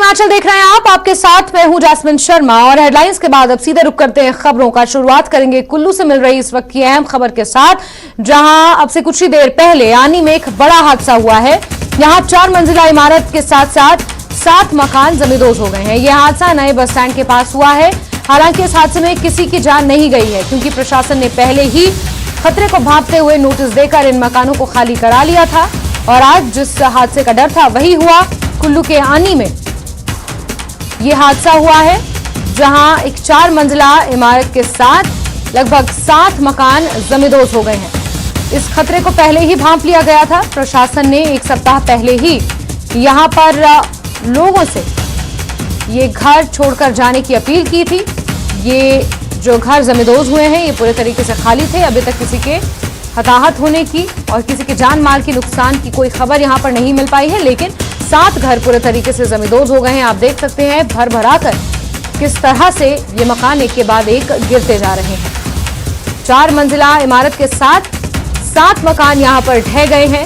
पूर्वांचल देख रहे हैं आप, आपके साथ मैं हूं जासमिन शर्मा और हेडलाइंस के बाद अब सीधे रुक करते हैं खबरों का। शुरुआत करेंगे कुल्लू से मिल रही इस वक्त की अहम खबर के साथ, जहां अब से कुछ ही देर पहले आनी में एक बड़ा हादसा हुआ है। यहां 4 मंजिला इमारत के साथ साथ 7 मकान जमींदोज हो गए हैं। यह हादसा नए बस स्टैंड के पास हुआ है। हालांकि इस हादसे में किसी की जान नहीं गई है, क्योंकि प्रशासन ने पहले ही खतरे को भांपते हुए नोटिस देकर इन मकानों को खाली करा लिया था। और आज जिस हादसे का डर था वही हुआ। कुल्लू के आनी में यह हादसा हुआ है, जहां एक 4 मंजिला इमारत के साथ लगभग 7 मकान जमींदोज हो गए हैं। इस खतरे को पहले ही भांप लिया गया था। प्रशासन ने 1 सप्ताह पहले ही यहां पर लोगों से ये घर छोड़कर जाने की अपील की थी। ये जो घर जमींदोज हुए हैं ये पूरे तरीके से खाली थे। अभी तक किसी के हताहत होने की और किसी के जान माल की नुकसान की कोई खबर यहां पर नहीं मिल पाई है, लेकिन 7 घर पूरे तरीके से जमींदोज हो गए हैं। आप देख सकते हैं भर भराकर किस तरह से ये मकान एक के बाद एक गिरते जा रहे हैं। 4 मंजिला इमारत के साथ 7 मकान यहां पर ढह गए हैं।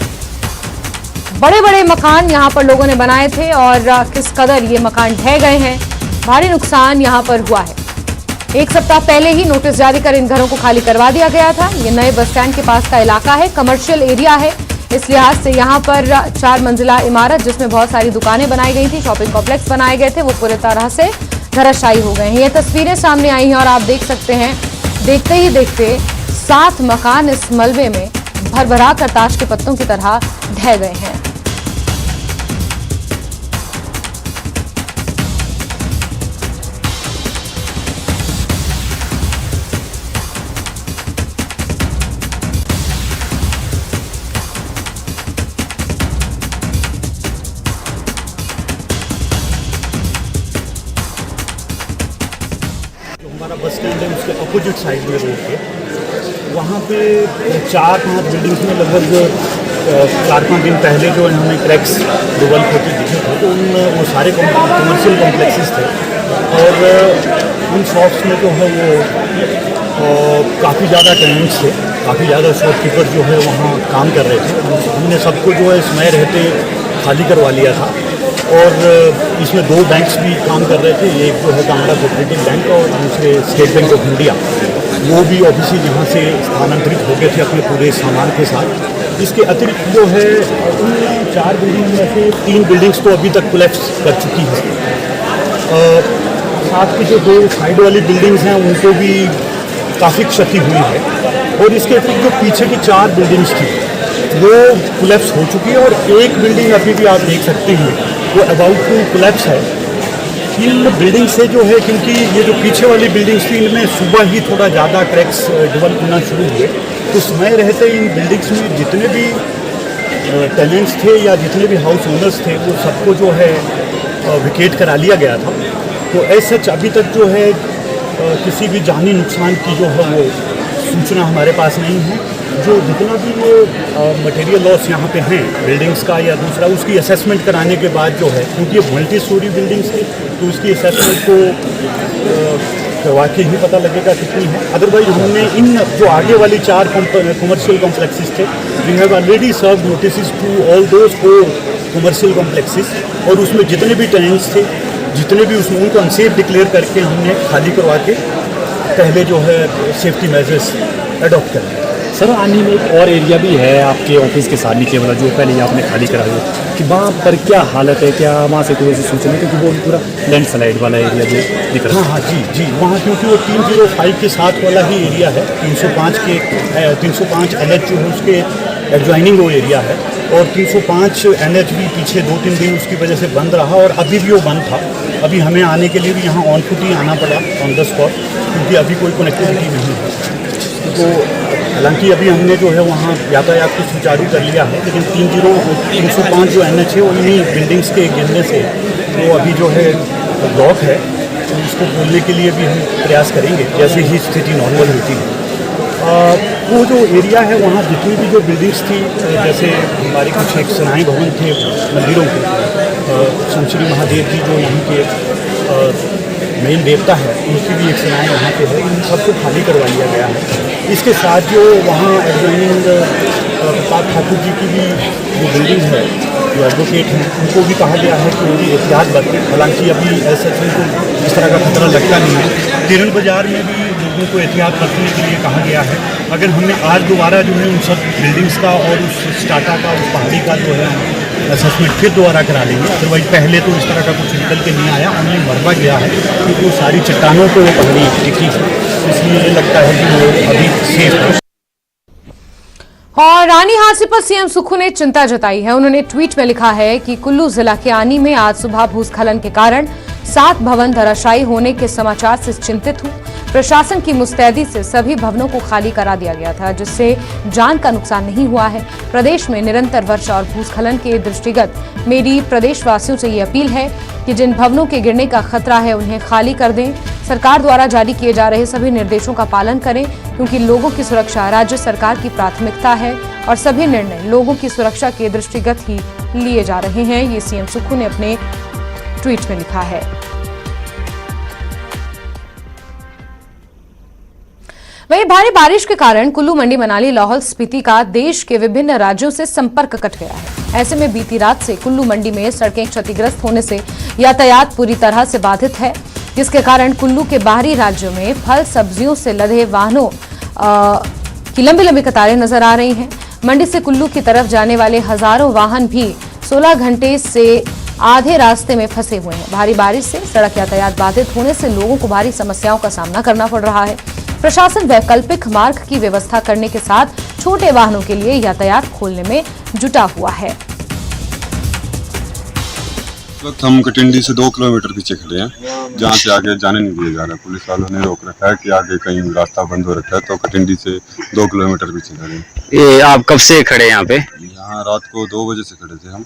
बड़े बड़े मकान यहां पर लोगों ने बनाए थे और किस कदर ये मकान ढह गए हैं, भारी नुकसान यहां पर हुआ है। 1 सप्ताह पहले ही नोटिस जारी कर इन घरों को खाली करवा दिया गया था। ये नए बस स्टैंड के पास का इलाका है, कमर्शियल एरिया है। इस लिहाज से यहाँ पर 4 मंजिला इमारत जिसमें बहुत सारी दुकानें बनाई गई थी, शॉपिंग कॉम्प्लेक्स बनाए गए थे, वो पूरी तरह से धराशायी हो गए हैं। ये तस्वीरें सामने आई हैं और आप देख सकते हैं, देखते ही देखते 7 मकान इस मलबे में भरभरा कर ताश के पत्तों की तरह ढह गए हैं। हमारा बस स्टैंड है उसके अपोजिट साइड में रोड पे, वहाँ पे 4-5 बिल्डिंग्स में लगभग 4-5 दिन पहले जो हमें क्रैक्स डेवलप होते दिखे थे, तो वो सारे कमर्शियल कॉम्प्लेक्सेस थे। और उन शॉप्स में जो है वो काफ़ी ज़्यादा टेनेंट्स थे, काफ़ी ज़्यादा शॉपकीपर जो है वहाँ काम कर रहे थे। हमने सबको जो है समय रहते खाली करवा लिया था। और इसमें 2 बैंक्स भी काम कर रहे थे, एक जो है कानड़ा कोऑपरेटिव बैंक और दूसरे स्टेट बैंक ऑफ इंडिया। वो भी ऑफिस यहाँ से स्थानांतरित हो गए थे अपने पूरे सामान के साथ। इसके अतिरिक्त जो है उन 4 बिल्डिंग में से 3 बिल्डिंग्स तो अभी तक कोलैप्स कर चुकी है। साथ की जो 2 साइड वाली बिल्डिंग्स हैं उनको भी काफ़ी क्षति हुई है। और इसके अतिरिक्त जो पीछे की 4 बिल्डिंग्स थी वो कोलैप्स हो चुकी है। और एक बिल्डिंग अभी भी आप देख सकते हैं वो अबाउट टू कोलैप्स है। इन बिल्डिंग से जो है, क्योंकि ये जो पीछे वाली बिल्डिंग्स थी इनमें सुबह ही थोड़ा ज़्यादा क्रैक्स डेवलप होना शुरू हुए, तो समय रहते इन बिल्डिंग्स में जितने भी टेनेंट्स थे या जितने भी हाउस ओनर्स थे वो सबको जो है विकेट करा लिया गया था। तो ऐसे अभी तक जो है किसी भी जानी नुकसान की जो है वो सूचना हमारे पास नहीं है। जो जितना भी वो मटेरियल लॉस यहाँ पे हैं बिल्डिंग्स का या दूसरा, उसकी असेसमेंट कराने के बाद जो है, क्योंकि ये मल्टी स्टोरी बिल्डिंग्स थी, तो उसकी असेसमेंट को करवा के ही पता लगेगा कितनी है। अदरवाइज हमने इन जो आगे वाली 4 कमर्शियल कॉम्प्लेक्सेस थे, we have already serve notice to all those 4 commercial complexes. और उसमें जितने भी टेनेंट्स थे, जितने भी उसमें उनको अनसेफ डिक्लेयर करके हमने खाली करवा के पहले जो है सेफ्टी मेजर्स अडॉप्ट करें। सर, आनी में एक और एरिया भी है आपके ऑफिस के साथ नीचे वाला, जो पहले आपने खाली करा हुआ, कि वहाँ पर क्या हालत है, क्या वहाँ से कोई ऐसी सूचना, क्योंकि वो पूरा लैंडस्लाइड वाला एरिया जो दिख रहा है। हाँ, जी, वहाँ क्योंकि वो 305 के साथ वाला ही एरिया है। 305 NH जो है उसके एडजॉइनिंग वो एरिया है। और 305 NH भी पीछे 2-3 दिन उसकी वजह से बंद रहा और अभी भी वो बंद था। अभी हमें आने के लिए भी यहाँ ऑन फुट ही आना पड़ा, ऑन द स्पॉट, क्योंकि अभी कोई कनेक्टिविटी नहीं है। तो हालांकि अभी हमने जो है वहाँ यातायात को सुचारू कर लिया है, लेकिन 305 जो NH है उन्हीं बिल्डिंग्स के गिरने से वो अभी जो है ब्लॉक है। तो उसको खोलने के लिए भी हम प्रयास करेंगे जैसे ही स्थिति नॉर्मल होती है। वो जो एरिया है वहाँ जितनी भी जो बिल्डिंग्स थी, जैसे हमारे कुछ एक सराय भवन थे मंदिरों के, शमश्री महादेव जी जो यहाँ के मेन देवता है, उनकी भी एक सराय वहाँ पे है, इन सबको खाली करवा लिया गया है। इसके साथ जो वहाँ एडजॉइनिंग प्रताप ठाकुर जी की भी जो बिल्डिंग है, जो एडवोकेट हैं, उनको भी कहा गया है कि वो भी एहतियात बरतें। हालांकि अभी ऐसा उनको इस तरह का खतरा लगता नहीं है। केरल बाज़ार में भी लोगों को एहतियात बरतने के लिए कहा गया है। अगर हमने आज दोबारा जो है उन सब बिल्डिंग्स का और उस स्टाटा का, उस पहाड़ी का जो है असेसमेंट फिर दोबारा करा लेंगे। अदरवाइज पहले तो इस तरह का कुछ निकल के नहीं आया, हमने मरवा गया है क्योंकि वो सारी चट्टानों को वो पहाड़ी दिखी है, इसलिए ये लगता है कि वो अभी सेफ है। और रानी हादसे पर सीएम सुक्खू ने चिंता जताई है। उन्होंने ट्वीट में लिखा है कि कुल्लू जिला के आनी में आज सुबह भूस्खलन के कारण 7 भवन धराशायी होने के समाचार से चिंतित हूं। प्रशासन की मुस्तैदी से सभी भवनों को खाली करा दिया गया था, जिससे जान का नुकसान नहीं हुआ है। प्रदेश में निरंतर वर्षा और भूस्खलन के दृष्टिगत मेरी प्रदेशवासियों से ये अपील है कि जिन भवनों के गिरने का खतरा है उन्हें खाली कर दें। सरकार द्वारा जारी किए जा रहे सभी निर्देशों का पालन करें, क्योंकि लोगों की सुरक्षा राज्य सरकार की प्राथमिकता है और सभी निर्णय लोगों की सुरक्षा के दृष्टिगत ही लिए जा रहे हैं। ये सीएम सुक्खू ने अपने ट्वीट में लिखा है। वहीं भारी बारिश के कारण कुल्लू, मंडी, मनाली, लाहौल स्पीति का देश के विभिन्न राज्यों से संपर्क कट गया है। ऐसे में बीती रात से कुल्लू, मंडी में सड़कें क्षतिग्रस्त होने से यातायात पूरी तरह से बाधित है, जिसके कारण कुल्लू के बाहरी राज्यों में फल सब्जियों से लदे वाहनों की लंबी लंबी कतारें नजर आ रही हैं। मंडी से कुल्लू की तरफ जाने वाले हजारों वाहन भी 16 घंटे से आधे रास्ते में फंसे हुए हैं। भारी बारिश से सड़क यातायात बाधित होने से लोगों को भारी समस्याओं का सामना करना पड़ रहा है। प्रशासन वैकल्पिक मार्ग की व्यवस्था करने के साथ छोटे वाहनों के लिए यातायात खोलने में जुटा हुआ है। वक्त हम कटिंडी से 2 किलोमीटर पीछे खड़े हैं, जहाँ से आगे जाने नहीं दिया जा रहा। पुलिस वालों ने रोक रखा है कि आगे कहीं रास्ता बंद हो रखा है, तो कटिंडी से 2 किलोमीटर पीछे खड़े हैं। ये आप कब से खड़े हैं यहाँ पे? यहाँ रात को 2 बजे से खड़े थे हम।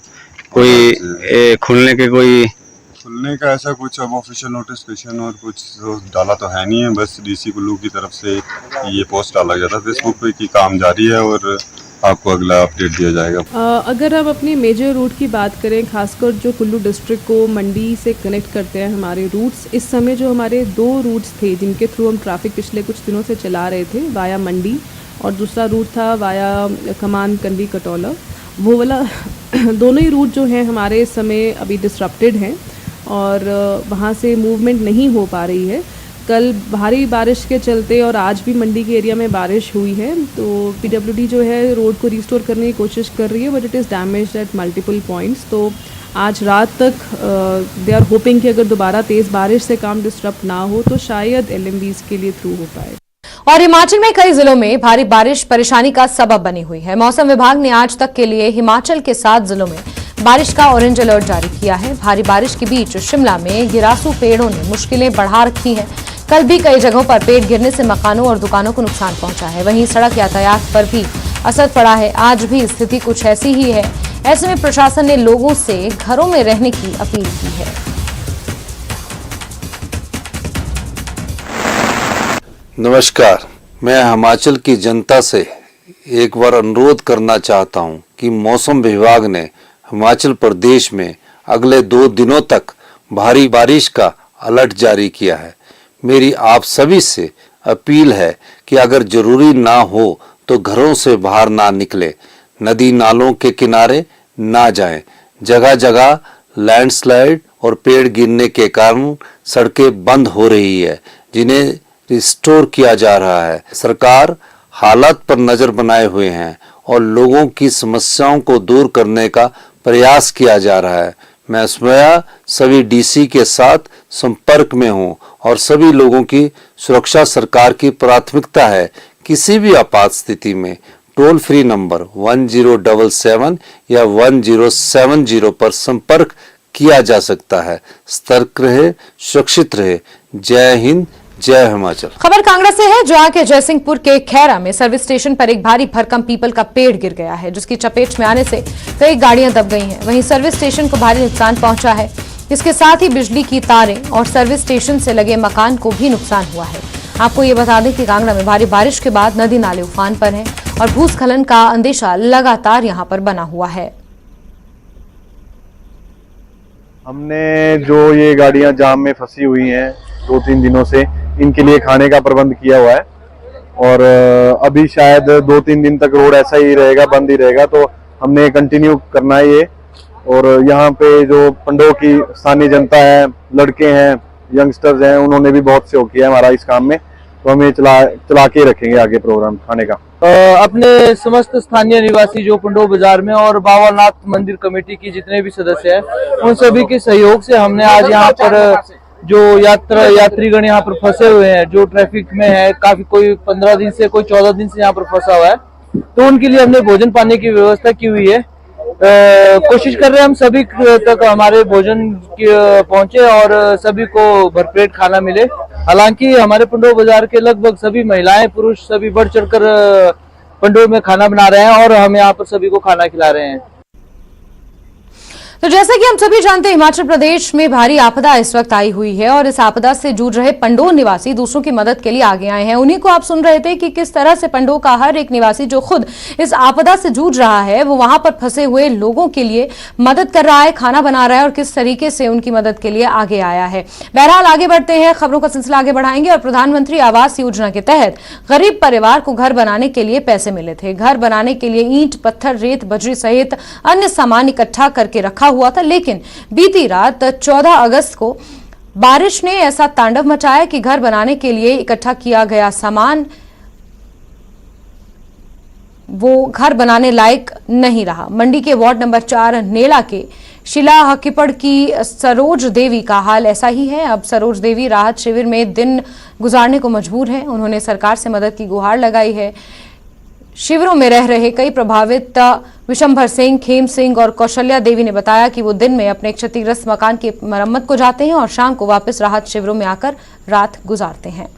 कोई खुलने का ऐसा कुछ अब ऑफिशियल नोटिफिकेशन और कुछ तो डाला तो है नहीं है, बस डीसी कुल्लू की तरफ से ये पोस्ट डाला गया था फेसबुक पे कि काम जारी है और आपको अगला अपडेट दिया जाएगा। अगर हम अपने मेजर रूट की बात करें, खासकर जो कुल्लू डिस्ट्रिक्ट को मंडी से कनेक्ट करते हैं हमारे रूट्स, इस समय जो हमारे 2 रूट्स थे जिनके थ्रू हम ट्रैफिक पिछले कुछ दिनों से चला रहे थे, वाया मंडी और दूसरा रूट था वाया कमान कंडी कटौला, वो वाला दोनों ही रूट जो हैं हमारे इस समय अभी डिसरप्टेड हैं और वहाँ से मूवमेंट नहीं हो पा रही है। कल भारी बारिश के चलते और आज भी मंडी के एरिया में बारिश हुई है, तो पीडब्ल्यूडी जो है रोड को रिस्टोर करने की कोशिश कर रही है, but it is damaged at multiple points. तो आज रात तक दे आर होपिंग कि अगर दोबारा तेज़ बारिश से काम डिस्टर्ब ना हो तो शायद LMVs के लिए थ्रू हो पाए। और हिमाचल में कई जिलों में भारी बारिश परेशानी का सबब बनी हुई है। मौसम विभाग ने आज तक के लिए हिमाचल के 7 जिलों में बारिश का ऑरेंज अलर्ट जारी किया है। भारी बारिश के बीच शिमला में गिरासू पेड़ों ने मुश्किलें बढ़ा रखी हैं। कल भी कई जगहों पर पेड़ गिरने से मकानों और दुकानों को नुकसान पहुंचा है। वहीं सड़क यातायात पर भी असर पड़ा है। आज भी स्थिति कुछ ऐसी ही है। ऐसे में प्रशासन ने लोगों से घरों में रहने की अपील की है। नमस्कार, मैं हिमाचल की जनता से एक बार अनुरोध करना चाहता हूं कि मौसम विभाग ने हिमाचल प्रदेश में अगले 2 दिनों तक भारी बारिश का अलर्ट जारी किया है। मेरी आप सभी से अपील है कि अगर जरूरी ना हो तो घरों से बाहर ना निकले, नदी नालों के किनारे ना जाएं। जगह जगह लैंडस्लाइड और पेड़ गिरने के कारण सड़कें बंद हो रही है, जिन्हें रिस्टोर किया जा रहा है। सरकार हालात पर नजर बनाए हुए हैं और लोगों की समस्याओं को दूर करने का प्रयास किया जा रहा है। मैं स्वयं सभी डीसी के साथ संपर्क में हूं और सभी लोगों की सुरक्षा सरकार की प्राथमिकता है। किसी भी आपात स्थिति में टोल फ्री नंबर 1077 या 1070 पर संपर्क किया जा सकता है। सतर्क रहे, सुरक्षित रहे। जय हिंद, जय हिमाचल। खबर कांगड़ा से है, जहां के जयसिंहपुर के खैरा में सर्विस स्टेशन पर एक भारी भरकम पीपल का पेड़ गिर गया है, जिसकी चपेट में आने से कई गाड़ियां दब गई हैं। वहीं सर्विस स्टेशन को भारी नुकसान पहुंचा है। इसके साथ ही बिजली की तारें और सर्विस स्टेशन से लगे मकान को भी नुकसान हुआ है। आपको ये बता दें कि कांगड़ा में भारी बारिश के बाद नदी नाले उफान पर हैं और भूस्खलन का अंदेशा लगातार यहां पर बना हुआ है। हमने जो ये गाड़ियां जाम में फंसी हुई हैं 2-3 दिनों से, इनके लिए खाने का प्रबंध किया हुआ है और अभी शायद 2-3 दिन तक रोड ऐसा ही रहेगा, बंद ही रहेगा, तो हमने कंटिन्यू करना है ये। और यहाँ पे जो पंडोह की स्थानीय जनता है, लड़के हैं, यंगस्टर्स हैं, उन्होंने भी बहुत सहयोग किया है हमारा इस काम में, तो हम ये चला के रखेंगे आगे प्रोग्राम खाने का। अपने समस्त स्थानीय निवासी जो पंडोह बाजार में और बावलनाथ मंदिर कमेटी की जितने भी सदस्य हैं, उन सभी के सहयोग से हमने आज यहाँ पर जो यात्रीगण यहाँ पर फंसे हुए हैं, जो ट्रैफिक में है, काफी कोई 15 दिन से, कोई 14 दिन से यहाँ पर फंसा हुआ है, तो उनके लिए हमने भोजन पानी की व्यवस्था की हुई है। कोशिश कर रहे हैं हम सभी तक हमारे भोजन पहुंचे और सभी को भरपेट खाना मिले। हालांकि हमारे पंडोह बाजार के लगभग सभी महिलाएं, पुरुष सभी बढ़ चढ़कर पंडोह में खाना बना रहे हैं और हम यहाँ पर सभी को खाना खिला रहे हैं। तो जैसा कि हम सभी जानते हैं, हिमाचल प्रदेश में भारी आपदा इस वक्त आई हुई है और इस आपदा से जूझ रहे पंडोह निवासी दूसरों की मदद के लिए आगे आए हैं। उन्हीं को आप सुन रहे थे कि किस तरह से पंडोह का हर एक निवासी जो खुद इस आपदा से जूझ रहा है, वो वहां पर फंसे हुए लोगों के लिए मदद कर रहा है, खाना बना रहा है और किस तरीके से उनकी मदद के लिए आगे आया है। बहरहाल आगे बढ़ते हैं, खबरों का सिलसिला आगे बढ़ाएंगे। और प्रधानमंत्री आवास योजना के तहत गरीब परिवार को घर बनाने के लिए पैसे मिले थे। घर बनाने के लिए ईंट, पत्थर, रेत, बजरी सहित अन्य सामान इकट्ठा करके रखा हुआ था, लेकिन बीती रात 14 अगस्त को बारिश ने ऐसा तांडव मचाया कि घर बनाने के लिए इकट्ठा किया गया सामान वो घर बनाने लायक नहीं रहा। मंडी के वार्ड नंबर 4 नेला के शिला हकीपड़ की सरोज देवी का हाल ऐसा ही है। अब सरोज देवी राहत शिविर में दिन गुजारने को मजबूर है। उन्होंने सरकार से मदद की गुहार लगाई है। शिविरों में रह रहे कई प्रभावित विशंभर सिंह, खेम सिंह और कौशल्या देवी ने बताया कि वो दिन में अपने क्षतिग्रस्त मकान की मरम्मत को जाते हैं और शाम को वापस राहत शिविरों में आकर रात गुजारते हैं।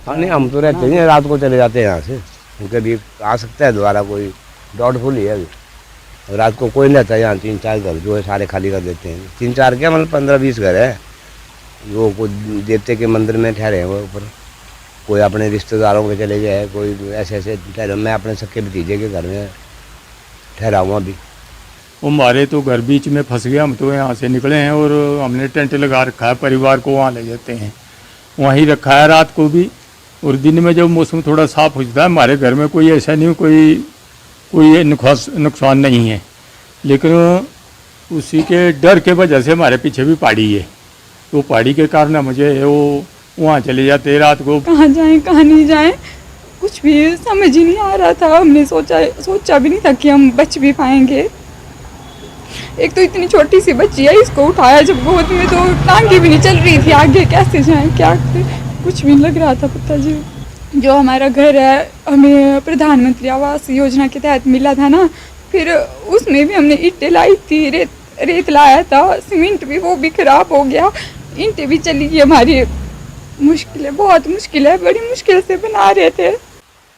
नहीं, हम तो रहते हैं, रात को चले जाते हैं यहाँ से। कभी आ सकता है दोबारा, कोई डाउटफुल ही है अभी। रात को कोई नहीं रहता है यहाँ। 3-4 घर जो है सारे खाली कर देते हैं। 3-4 क्या, मतलब 15-20 घर है जो कोई देवते के मंदिर में ठहरे हैं वो ऊपर, कोई अपने रिश्तेदारों के चले गए, कोई ऐसे ठहरे। मैं अपने सबके भतीजे के घर में ठहरा हुआ अभी। वो हमारे तो घर बीच में फंस गया। हम तो यहाँ से निकले हैं और हमने टेंट लगा रखा है, परिवार को वहाँ ले जाते हैं, वहीं रखा है रात को भी। और दिन में जब मौसम थोड़ा साफ हो जाता है, हमारे घर में कोई ऐसा नहीं, कोई नुकसान नहीं है, लेकिन उसी के डर के वजह से हमारे पीछे भी पहाड़ी है, तो पहाड़ी के कारण मुझे वो वहाँ चले जाते रात को। कहाँ जाएं कहाँ नहीं जाएं कुछ भी समझ ही नहीं आ रहा था। हमने सोचा भी नहीं था कि हम बच भी पाएंगे। एक तो इतनी छोटी सी बच्ची है, इसको उठाया जब गोद में तो टांगे भी नहीं चल रही थी, आगे कैसे जाएं क्या करें, कुछ भी लग रहा था। पता जी, जो हमारा घर है हमें प्रधानमंत्री आवास योजना के तहत मिला था ना, फिर उसमें भी हमने ईंटें लाई थी, रेत लाया था, सीमेंट भी वो भी खराब हो गया, ईंटें भी चली गई हमारी। मुश्किल है, बहुत मुश्किल है, बड़ी मुश्किल से बना रहे थे।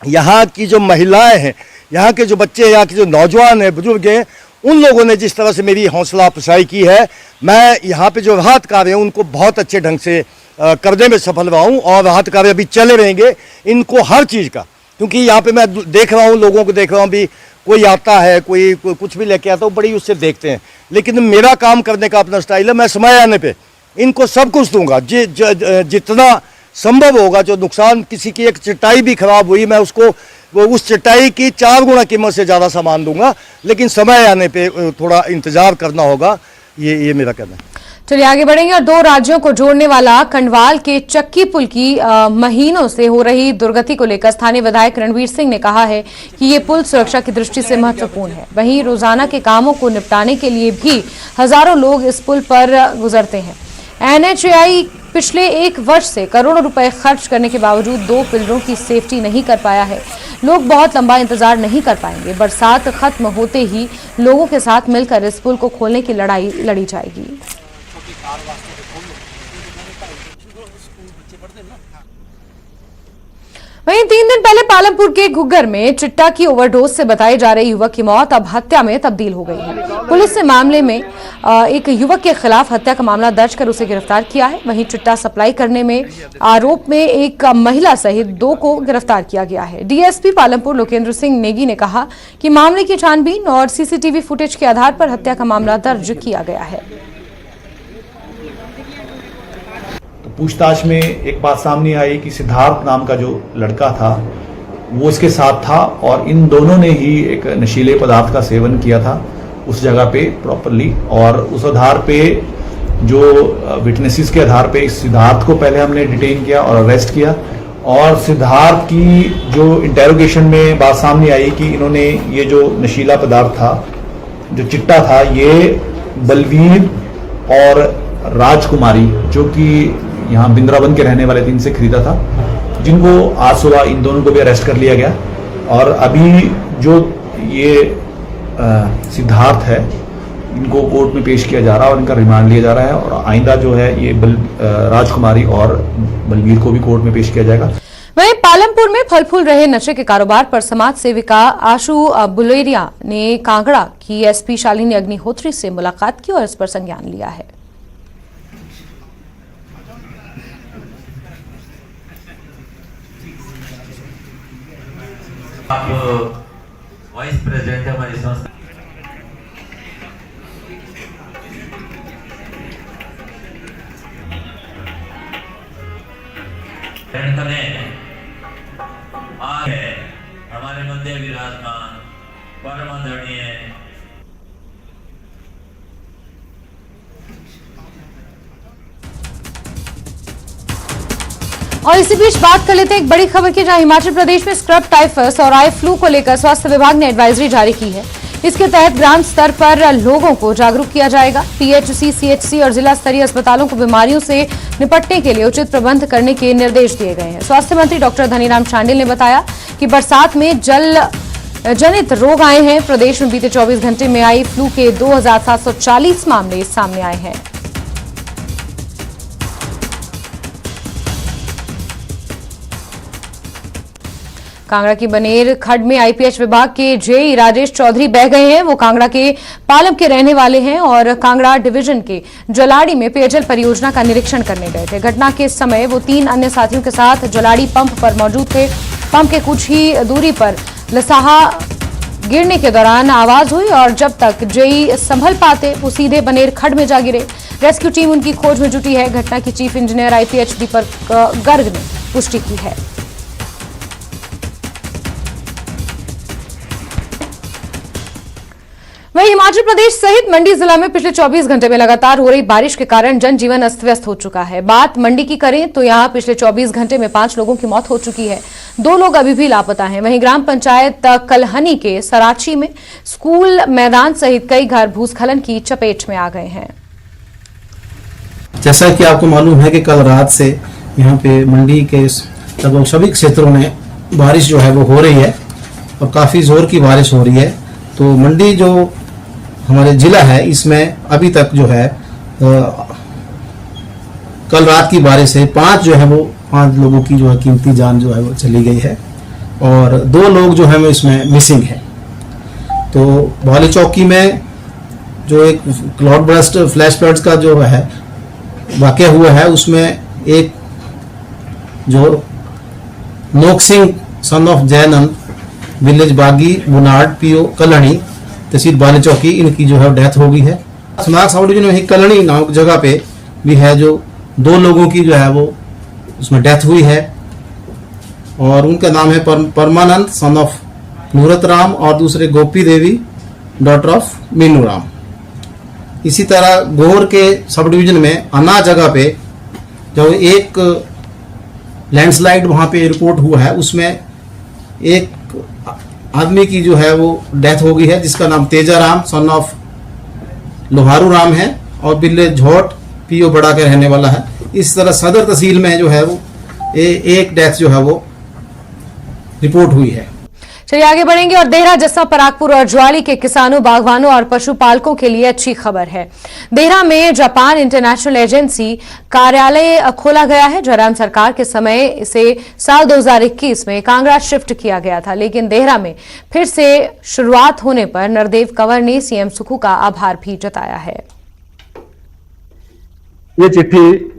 यहाँ की जो महिलाएं हैं, यहाँ के जो बच्चे हैं, यहाँ के जो नौजवान हैं, बुजुर्ग हैं, उन लोगों ने जिस तरह से मेरी हौसला अफजाई की है, मैं यहाँ पे जो राहत कार्य हैं उनको बहुत अच्छे ढंग से करने में सफल रहा हूँ। और राहत कार्य अभी चले रहेंगे इनको हर चीज़ का, क्योंकि यहाँ पे मैं देख रहा हूँ, लोगों को देख रहा हूँ भी कोई आता है, कोई कुछ भी लेके आता है, बड़ी उससे देखते हैं। लेकिन मेरा काम करने का अपना स्टाइल है, मैं समय आने पे इनको सब कुछ दूंगा, जितना संभव होगा। जो नुकसान, किसी की एक चटाई भी खराब हुई, मैं उसको उस चटाई की 4 गुना कीमत से ज़्यादा सामान दूंगा, लेकिन समय आने पे थोड़ा इंतजार करना होगा। ये मेरा कहना है। चलिए आगे बढ़ेंगे। और 2 राज्यों को जोड़ने वाला खंडवाल के चक्की पुल की महीनों से हो रही दुर्गति को लेकर स्थानीय विधायक रणवीर सिंह ने कहा है कि ये पुल सुरक्षा की दृष्टि से महत्वपूर्ण है। वहीं रोजाना के कामों को निपटाने के लिए भी हजारों लोग इस पुल पर गुजरते हैं। NHAI पिछले 1 वर्ष से करोड़ों रुपए खर्च करने के बावजूद 2 पिलरों की सेफ्टी नहीं कर पाया है। लोग बहुत लंबा इंतजार नहीं कर पाएंगे। बरसात खत्म होते ही लोगों के साथ मिलकर इस पुल को खोलने की लड़ाई लड़ी जाएगी। वहीं 3 दिन पहले पालमपुर के घुग्गर में चिट्टा की ओवरडोज से बताई जा रही युवक की मौत अब हत्या में तब्दील हो गई है। पुलिस ने मामले में एक युवक के खिलाफ हत्या का मामला दर्ज कर उसे गिरफ्तार किया है। वहीं चिट्टा सप्लाई करने में आरोप में एक महिला सहित 2 को गिरफ्तार किया गया है। डीएसपी पालमपुर लोकेंद्र सिंह नेगी ने कहा कि मामले की छानबीन और सीसीटीवी फुटेज के आधार पर हत्या का मामला दर्ज किया गया है। पूछताछ में एक बात सामने आई कि सिद्धार्थ नाम का जो लड़का था वो इसके साथ था और इन दोनों ने ही एक नशीले पदार्थ का सेवन किया था उस जगह पे प्रॉपरली। और उस आधार पे जो विटनेसेस के आधार पे सिद्धार्थ को पहले हमने डिटेन किया और अरेस्ट किया। और सिद्धार्थ की जो इंटेरोगेशन में बात सामने आई कि इन्होंने ये जो नशीला पदार्थ था, जो चिट्टा था, ये बलवीर और राजकुमारी जो कि यहाँ बिंद्रावन के रहने वाले थे इनसे खरीदा था, जिनको आज सुबह इन दोनों को भी अरेस्ट कर लिया गया। और अभी जो ये सिद्धार्थ है इनको कोर्ट में पेश किया जा रहा है और इनका रिमांड लिया जा रहा है। और आइंदा जो है ये राजकुमारी और बलवीर को भी कोर्ट में पेश किया जाएगा। वहीं पालमपुर में फल फूल रहे नशे के कारोबार पर समाज सेविका आशु बुलेरिया ने कांगड़ा की एसपी शालिनी अग्निहोत्री से मुलाकात की और इस पर संज्ञान लिया है। आप वाइस प्रेसिडेंट है हमारी संस्था। हमारे मध्य विराजमान परम आदरणीय और इसी बीच बात कर लेते हैं एक बड़ी खबर की, जहां हिमाचल प्रदेश में स्क्रब टाइफस और आई फ्लू को लेकर स्वास्थ्य विभाग ने एडवाइजरी जारी की है। इसके तहत ग्राम स्तर पर लोगों को जागरूक किया जाएगा। पीएचसी, सीएचसी और जिला स्तरीय अस्पतालों को बीमारियों से निपटने के लिए उचित प्रबंध करने के निर्देश दिए गए हैं। स्वास्थ्य मंत्री डॉक्टर धनीराम शांडिल ने बताया कि बरसात में जल जनित रोग आए हैं। प्रदेश में बीते 24 घंटे में आई फ्लू के 2740 मामले सामने आए हैं। कांगड़ा की बनेर खड्ड में आईपीएच विभाग के जेई राजेश चौधरी बह गए हैं। वो कांगड़ा के पालम के रहने वाले हैं और कांगड़ा डिवीजन के जलाड़ी में पेयजल परियोजना का निरीक्षण करने गए थे। घटना के समय वो 3 अन्य साथियों के साथ जलाड़ी पंप पर मौजूद थे। पंप के कुछ ही दूरी पर लसाहा गिरने के दौरान आवाज हुई और जब तक जेई संभल पाते वो सीधे बनेर खड्ड में जा गिरे। रेस्क्यू टीम उनकी खोज में जुटी है। घटना की चीफ इंजीनियर आईपीएच दीपक गर्ग ने पुष्टि की है। वहीं हिमाचल प्रदेश सहित मंडी जिला में पिछले 24 घंटे में लगातार हो रही बारिश के कारण जनजीवन अस्त व्यस्त हो चुका है। बात मंडी की करें तो यहां पिछले 24 घंटे में 5 लोगों की मौत हो चुकी है। 2 लोग अभी भी लापता हैं। वहीं ग्राम पंचायत कलहनी के सराची में स्कूल मैदान सहित कई घर भूस्खलन की चपेट में आ गए हैं। जैसा कि आपको मालूम है कि कल रात से यहाँ पे मंडी के लगभग सभी क्षेत्रों में बारिश जो है वो हो रही है और काफी जोर की बारिश हो रही है। तो मंडी जो हमारे जिला है इसमें अभी तक जो है कल रात की बारिश से 5 लोगों की जो है कीमती जान जो है वो चली गई है और 2 लोग जो है वो इसमें मिसिंग है। तो भौली चौकी में जो एक क्लाउड बर्स्ट फ्लैश फ्लड्स का जो है वाकया हुआ है उसमें एक जो नोक सिंह सन ऑफ जैनन विलेज बागी बुनाड पीओ कलहनी तहसील बाली चौकी इनकी जो है डेथ हो गई है। स्मारक सब डिवीजन में ही कलहनी नामक जगह पे भी है जो 2 लोगों की जो है वो उसमें डेथ हुई है और उनका नाम है परमानंद सन ऑफ नूरत राम और दूसरे गोपी देवी डॉटर ऑफ मीनू राम। इसी तरह गोहर के सब डिवीजन में अना जगह पे जो एक लैंडस्लाइड वहां पे रिपोर्ट हुआ है उसमें एक आदमी की जो है वो डेथ हो गई है जिसका नाम तेजाराम सन ऑफ लोहारू राम है और बिल्ले झोट पीओ बड़ा के रहने वाला है। इस तरह सदर तहसील में जो है वो एक डेथ जो है वो रिपोर्ट हुई है। चलिए आगे बढ़ेंगे और देहरा, जस्सा, परागपुर और ज्वाली के किसानों, बागवानों और पशुपालकों के लिए अच्छी खबर है। देहरा में जापान इंटरनेशनल एजेंसी कार्यालय खोला गया है। जयराम सरकार के समय इसे साल 2021 में कांगड़ा शिफ्ट किया गया था, लेकिन देहरा में फिर से शुरुआत होने पर नरदेव कंवर ने सीएम सुखू का आभार भी जताया है। ये चिट्ठी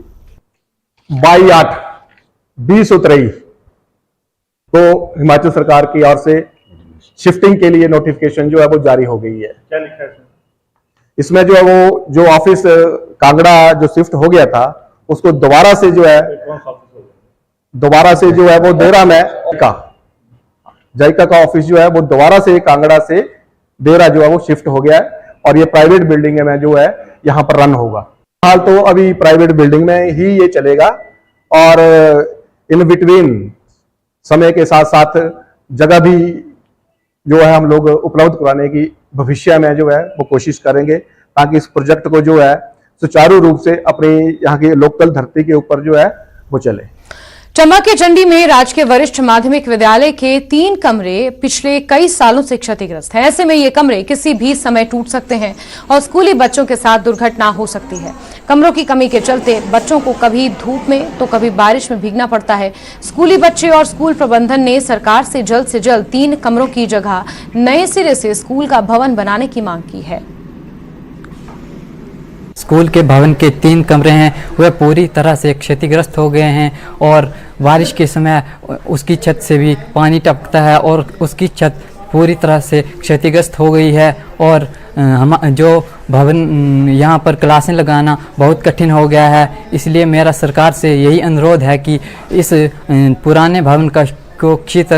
22/8/2023 तो हिमाचल सरकार की ओर से शिफ्टिंग के लिए नोटिफिकेशन जो है वो जारी हो गई है। क्या लिखा है इसमें? जो है वो जो ऑफिस कांगड़ा जो शिफ्ट हो गया था उसको दोबारा से जो है वो देरा में जायका का ऑफिस जो है वो दोबारा से कांगड़ा से देरा जो है वो शिफ्ट हो गया है और ये प्राइवेट बिल्डिंग में जो है यहाँ पर रन होगा। हाल तो अभी प्राइवेट बिल्डिंग में ही ये चलेगा और इन बिटवीन समय के साथ साथ जगह भी जो है हम लोग उपलब्ध कराने की भविष्य में जो है वो कोशिश करेंगे ताकि इस प्रोजेक्ट को जो है सुचारू रूप से अपनी यहाँ की लोकल धरती के ऊपर जो है वो चले। चंबा के चंडी में राजकीय वरिष्ठ माध्यमिक विद्यालय के 3 कमरे पिछले कई सालों से क्षतिग्रस्त हैं। ऐसे में ये कमरे किसी भी समय टूट सकते हैं और स्कूली बच्चों के साथ दुर्घटना हो सकती है। कमरों की कमी के चलते बच्चों को कभी धूप में तो कभी बारिश में भीगना पड़ता है। स्कूली बच्चे और स्कूल प्रबंधन ने सरकार से जल्द 3 कमरों की जगह नए सिरे से स्कूल का भवन बनाने की मांग की है। स्कूल के भवन के 3 कमरे हैं वह पूरी तरह से क्षतिग्रस्त हो गए हैं और बारिश के समय उसकी छत से भी पानी टपकता है और उसकी छत पूरी तरह से क्षतिग्रस्त हो गई है और हम जो भवन यहाँ पर क्लासें लगाना बहुत कठिन हो गया है। इसलिए मेरा सरकार से यही अनुरोध है कि इस पुराने भवन को क्षेत्र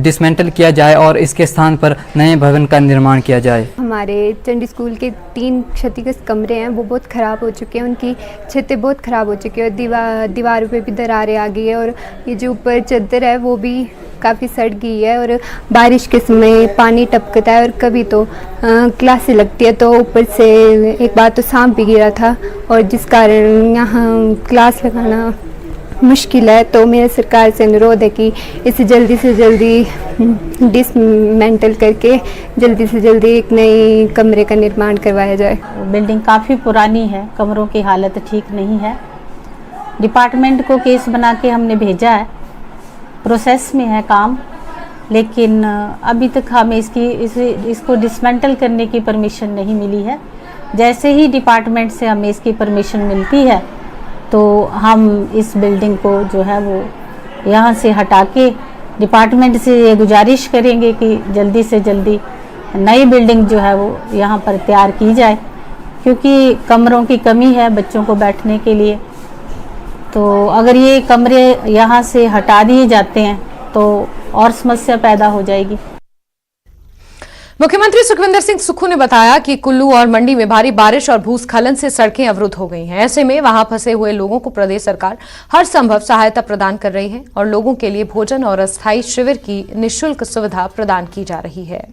डिसमेंटल किया जाए और इसके स्थान पर नए भवन का निर्माण किया जाए। हमारे चंडी स्कूल के 3 क्षतिग्रस्त कमरे हैं वो बहुत ख़राब हो चुके हैं, उनकी छतें बहुत ख़राब हो चुकी है और दीवारों पे भी दरारें आ गई है और ये जो ऊपर चादर है वो भी काफ़ी सड़ गई है और बारिश के समय पानी टपकता है और कभी तो क्लासें लगती है तो ऊपर से एक बार तो सांप भी गिरा था और जिस कारण यहाँ क्लास लगाना मुश्किल है। तो मेरे सरकार से अनुरोध है कि इसे जल्दी से जल्दी डिसमेंटल करके जल्दी से जल्दी एक नई कमरे का निर्माण करवाया जाए। बिल्डिंग काफ़ी पुरानी है, कमरों की हालत ठीक नहीं है। डिपार्टमेंट को केस बना के हमने भेजा है, प्रोसेस में है काम, लेकिन अभी तक हमें इसको डिसमेंटल करने की परमिशन नहीं मिली है। जैसे ही डिपार्टमेंट से हमें इसकी परमिशन मिलती है तो हम इस बिल्डिंग को जो है वो यहाँ से हटा के डिपार्टमेंट से ये गुजारिश करेंगे कि जल्दी से जल्दी नई बिल्डिंग जो है वो यहाँ पर तैयार की जाए, क्योंकि कमरों की कमी है बच्चों को बैठने के लिए। तो अगर ये कमरे यहाँ से हटा दिए जाते हैं तो और समस्या पैदा हो जाएगी। मुख्यमंत्री सुखविंदर सिंह सुक्खू ने बताया कि कुल्लू और मंडी में भारी बारिश और भूस्खलन से सड़कें अवरुद्ध हो गई हैं। ऐसे में वहां फंसे हुए लोगों को प्रदेश सरकार हर संभव सहायता प्रदान कर रही है और लोगों के लिए भोजन और अस्थायी शिविर की निःशुल्क सुविधा प्रदान की जा रही है।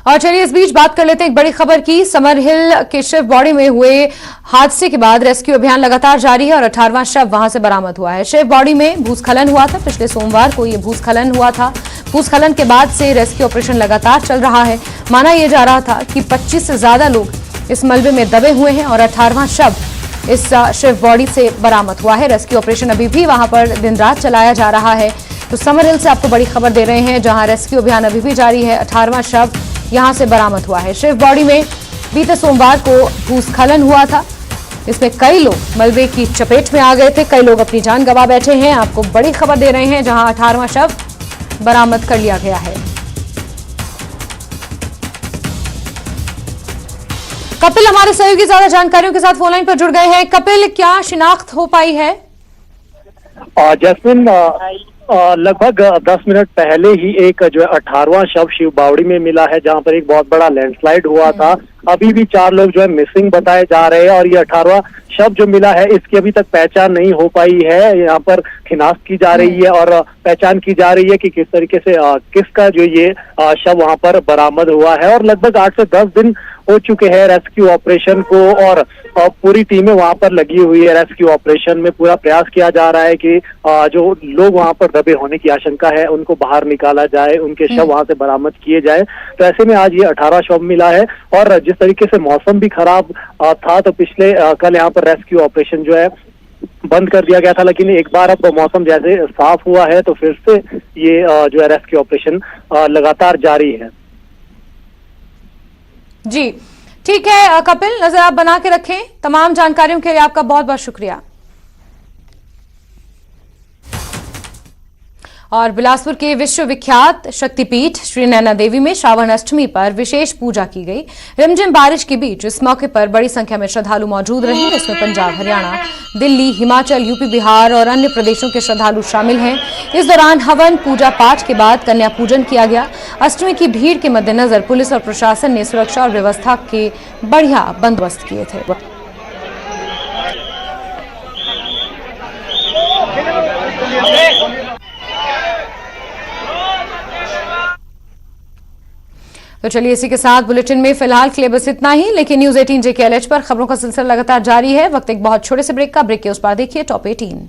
और चलिए इस बीच बात कर लेते हैं एक बड़ी खबर की। समरहिल के शिव बॉडी में हुए हादसे के बाद रेस्क्यू अभियान लगातार जारी है और 18वां शव वहां से बरामद हुआ है। शिव बॉडी में भूस्खलन हुआ था, पिछले सोमवार को ये भूस्खलन हुआ था। भूस्खलन के बाद से रेस्क्यू ऑपरेशन लगातार चल रहा है। माना यह जा रहा था कि 25 से ज्यादा लोग इस मलबे में दबे हुए हैं और 18वां शव इस शिव बॉडी से बरामद हुआ है। रेस्क्यू ऑपरेशन अभी भी वहां पर दिन रात चलाया जा रहा है। तो समरहिल से आपको बड़ी खबर दे रहे हैं, जहां रेस्क्यू अभियान अभी भी जारी है। 18वां शव यहां से बरामद हुआ है। शिव बॉडी में बीते सोमवार को भूस्खलन हुआ था। इसमें कई लोग मलबे की चपेट में आ गए थे, कई लोग अपनी जान गंवा बैठे हैं। आपको बड़ी खबर दे रहे हैं, जहां 18वां शव बरामद कर लिया गया है। कपिल हमारे सहयोगी ज्यादा जानकारियों के साथ फोनलाइन पर जुड़ गए हैं। कपिल, क्या शिनाख्त हो पाई है? जैस्मिन, लगभग 10 मिनट पहले ही एक जो है 18वां शव शिव बावड़ी में मिला है, जहां पर एक बहुत बड़ा लैंडस्लाइड हुआ था। अभी भी 4 लोग जो है मिसिंग बताए जा रहे हैं और ये 18वां शव जो मिला है इसकी अभी तक पहचान नहीं हो पाई है। यहाँ पर शिनाख्त की जा रही है और पहचान की जा रही है कि किस तरीके से किसका जो ये शव वहां पर बरामद हुआ है। और लगभग 8 से 10 दिन हो चुके हैं रेस्क्यू ऑपरेशन को और पूरी टीमें वहां पर लगी हुई है। रेस्क्यू ऑपरेशन में पूरा प्रयास किया जा रहा है कि जो लोग वहां पर दबे होने की आशंका है उनको बाहर निकाला जाए, उनके शव वहां से बरामद किए जाए। तो ऐसे में आज ये 18 शव मिला है और जिस तरीके से मौसम भी खराब था तो पिछले कल यहाँ पर रेस्क्यू ऑपरेशन जो है बंद कर दिया गया था, लेकिन एक बार अब मौसम जैसे साफ हुआ है तो फिर से ये जो है रेस्क्यू ऑपरेशन लगातार जारी है। जी ठीक है कपिल, नजर आप बना के रखें। तमाम जानकारियों के लिए आपका बहुत बहुत शुक्रिया। और बिलासपुर के विश्वविख्यात शक्तिपीठ श्री नैना देवी में श्रावण अष्टमी पर विशेष पूजा की गई। रिमझिम बारिश के बीच इस मौके पर बड़ी संख्या में श्रद्धालु मौजूद रहे। इसमें पंजाब, हरियाणा, दिल्ली, हिमाचल, यूपी, बिहार और अन्य प्रदेशों के श्रद्धालु शामिल हैं। इस दौरान हवन, पूजा पाठ के बाद कन्या पूजन किया गया। अष्टमी की भीड़ के मद्देनजर पुलिस और प्रशासन ने सुरक्षा और व्यवस्था के बढ़िया बंदोबस्त किए थे। तो चलिए इसी के साथ बुलेटिन में फिलहाल के लिए बस इतना ही, लेकिन न्यूज 18 JKLH पर खबरों का सिलसिला लगातार जारी है। वक्त एक बहुत छोटे से ब्रेक का। ब्रेक के उस पार देखिए टॉप 18।